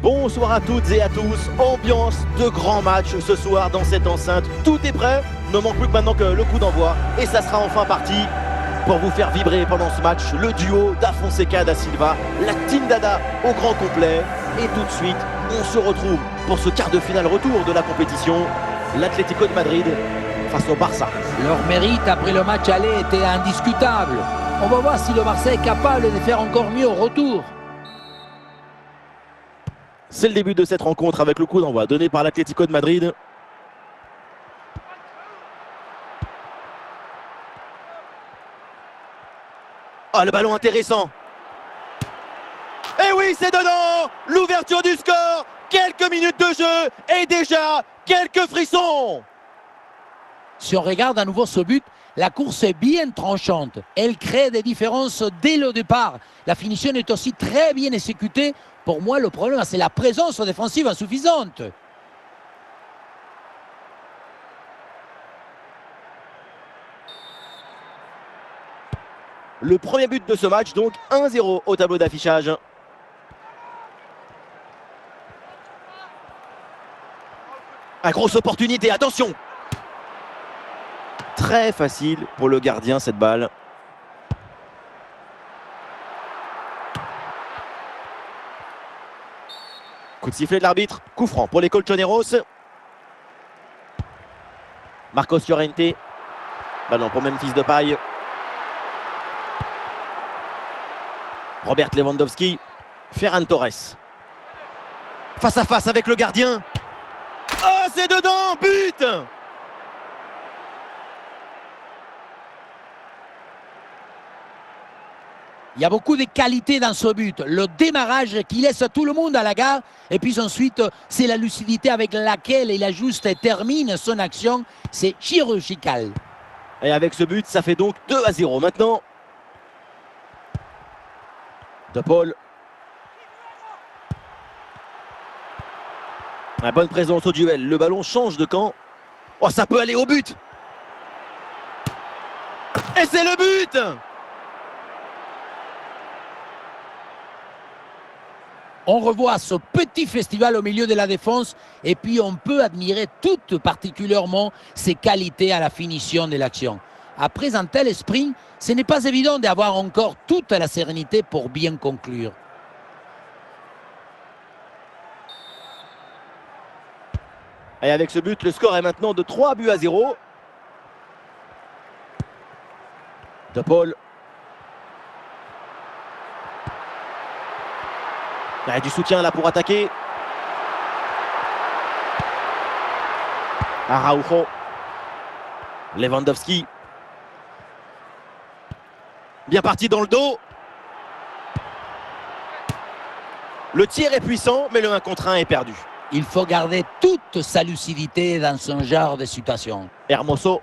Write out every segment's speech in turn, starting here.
Bonsoir à toutes et à tous, ambiance de grand match ce soir dans cette enceinte. Tout est prêt, ne manque plus que maintenant que le coup d'envoi et ça sera enfin parti pour vous faire vibrer pendant ce match le duo da Fonseca da Silva, la Team Dada au grand complet. Et tout de suite, on se retrouve pour ce quart de finale retour de la compétition, l'Atlético de Madrid face au Barça. Leur mérite après le match aller était indiscutable. On va voir si le Barça est capable de faire encore mieux au retour. C'est le début de cette rencontre avec le coup d'envoi donné par l'Atlético de Madrid. Oh, le ballon intéressant. Et oui, c'est dedans. L'ouverture du score. Quelques minutes de jeu et déjà quelques frissons. Si on regarde à nouveau ce but, la course est bien tranchante. Elle crée des différences dès le départ. La finition est aussi très bien exécutée. Pour moi, le problème, c'est la présence défensive insuffisante. Le premier but de ce match, donc 1-0 au tableau d'affichage. Ah, grosse opportunité, attention. Très facile pour le gardien cette balle. Coup de sifflet de l'arbitre, coup franc pour les Colchoneros. Marcos Llorente. Ballon pour Memphis Depay. Robert Lewandowski. Ferran Torres. Face à face avec le gardien. Oh, c'est dedans, but! Il y a beaucoup de qualité dans ce but. Le démarrage qui laisse tout le monde à la gare. Et puis ensuite, c'est la lucidité avec laquelle il ajuste et termine son action. C'est chirurgical. Et avec ce but, ça fait donc 2-0 maintenant. De Paul. La bonne présence au duel. Le ballon change de camp. Oh, ça peut aller au but. Et c'est le but! On revoit ce petit festival au milieu de la défense et puis on peut admirer tout particulièrement ses qualités à la finition de l'action. Après un tel sprint, ce n'est pas évident d'avoir encore toute la sérénité pour bien conclure. Et avec ce but, le score est maintenant de 3-0. De Paul. Il y a du soutien là pour attaquer. Araujo. Lewandowski. Bien parti dans le dos. Le tir est puissant, mais le 1 contre 1 est perdu. Il faut garder toute sa lucidité dans ce genre de situation. Hermoso.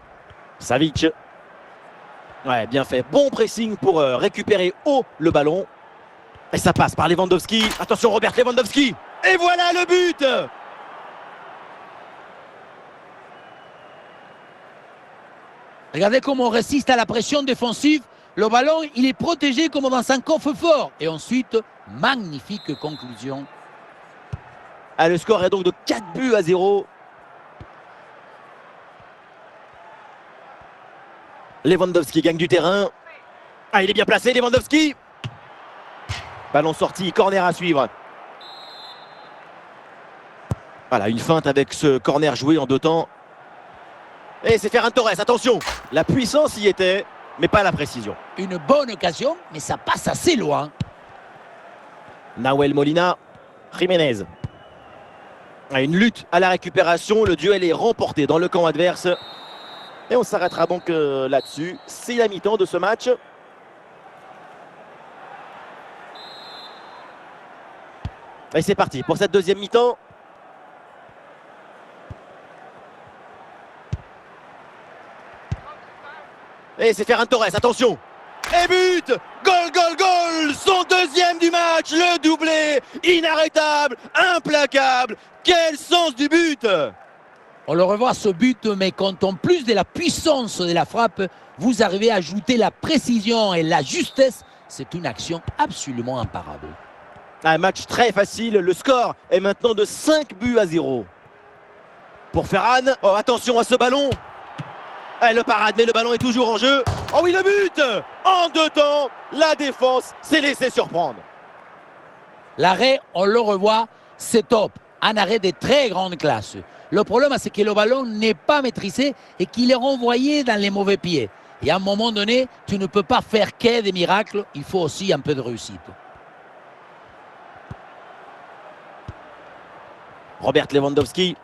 Savic. Ouais, bien fait. Bon pressing pour récupérer haut le ballon. Et ça passe par Lewandowski. Attention, Robert Lewandowski. Et voilà le but! Regardez comment on résiste à la pression défensive. Le ballon, il est protégé comme dans un coffre-fort. Et ensuite, magnifique conclusion. Ah, le score est donc de 4-0. Lewandowski gagne du terrain. Ah, il est bien placé, Lewandowski. Ballon sorti, corner à suivre. Voilà, une feinte avec ce corner joué en 2 temps. Et c'est Ferran Torres, attention. La puissance y était, mais pas la précision. Une bonne occasion, mais ça passe assez loin. Nahuel Molina, Jiménez. Une lutte à la récupération, le duel est remporté dans le camp adverse. Et on s'arrêtera donc là-dessus. C'est la mi-temps de ce match. Et c'est parti pour cette deuxième mi-temps. Et c'est Ferran Torres, attention. Et but! Goal, goal, goal! Son deuxième du match, le doublé, inarrêtable, implacable. Quel sens du but! On le revoit ce but, mais quand en plus de la puissance de la frappe, vous arrivez à ajouter la précision et la justesse, c'est une action absolument imparable. Un match très facile, le score est maintenant de 5-0. Pour Ferran, oh attention à ce ballon. Le parade, mais le ballon est toujours en jeu. Oh oui, le but! En deux temps, la défense s'est laissée surprendre. L'arrêt, on le revoit, c'est top. Un arrêt de très grande classe. Le problème, c'est que le ballon n'est pas maîtrisé et qu'il est renvoyé dans les mauvais pieds. Et à un moment donné, tu ne peux pas faire que des miracles, il faut aussi un peu de réussite. Robert Lewandowski.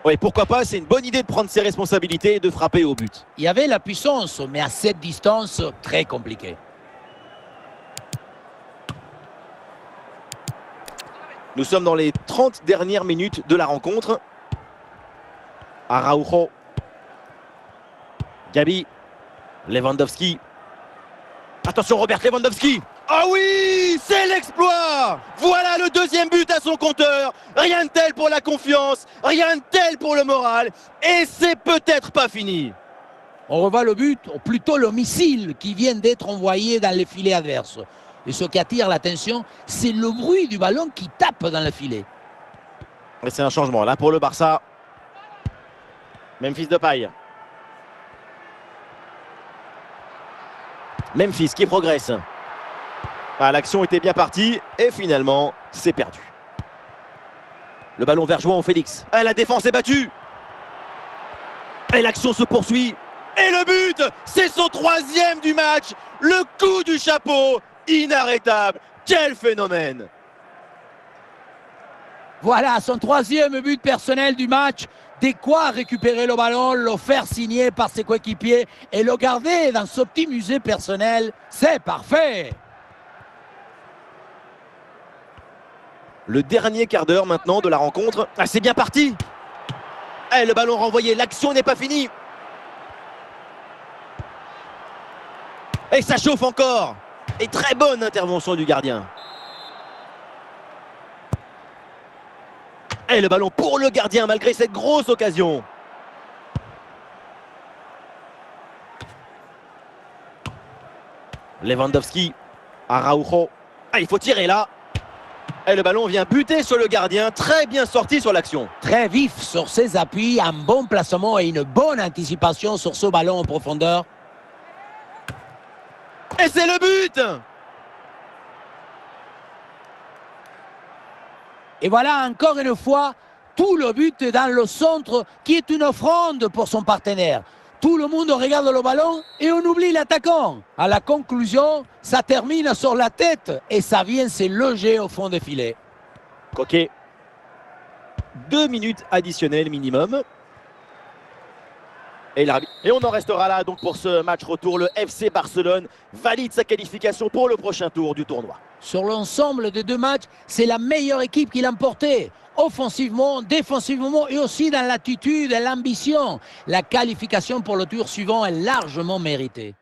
Oui, pourquoi pas, c'est une bonne idée de prendre ses responsabilités et de frapper au but. Il y avait la puissance, mais à cette distance, très compliqué. Nous sommes dans les 30 dernières minutes de la rencontre. Araujo. Gabi. Lewandowski. Attention Robert Lewandowski. Ah oui, c'est l'exploit. Voilà le deuxième but à son compteur. Rien de tel pour la confiance, rien de tel pour le moral. Et c'est peut-être pas fini. On revoit le but, ou plutôt le missile qui vient d'être envoyé dans les filets adverses. Et ce qui attire l'attention, c'est le bruit du ballon qui tape dans le filet. Et c'est un changement là pour le Barça. Memphis Depay. Memphis qui progresse. Ah, l'action était bien partie et finalement, c'est perdu. Le ballon vers João Félix. Ah, la défense est battue. Et l'action se poursuit. Et le but, c'est son troisième du match. Le coup du chapeau, inarrêtable. Quel phénomène! Voilà, son troisième but personnel du match. De quoi récupérer le ballon, le faire signer par ses coéquipiers et le garder dans ce petit musée personnel. C'est parfait! Le dernier quart d'heure maintenant de la rencontre. Ah, c'est bien parti. Et le ballon renvoyé, l'action n'est pas finie. Et ça chauffe encore. Et très bonne intervention du gardien. Et le ballon pour le gardien malgré cette grosse occasion. Lewandowski. Araujo. Ah, il faut tirer là. Et le ballon vient buter sur le gardien. Très bien sorti sur l'action. Très vif sur ses appuis, un bon placement et une bonne anticipation sur ce ballon en profondeur. Et c'est le but! Et voilà encore une fois, tout le but dans le centre qui est une offrande pour son partenaire. Tout le monde regarde le ballon et on oublie l'attaquant. À la conclusion, ça termine sur la tête et ça vient se loger au fond des filets. Ok. 2 minutes additionnelles minimum. Et on en restera là donc pour ce match retour. Le FC Barcelone valide sa qualification pour le prochain tour du tournoi. Sur l'ensemble des deux matchs, c'est la meilleure équipe qui l'a emporté. Offensivement, défensivement et aussi dans l'attitude et l'ambition. La qualification pour le tour suivant est largement méritée.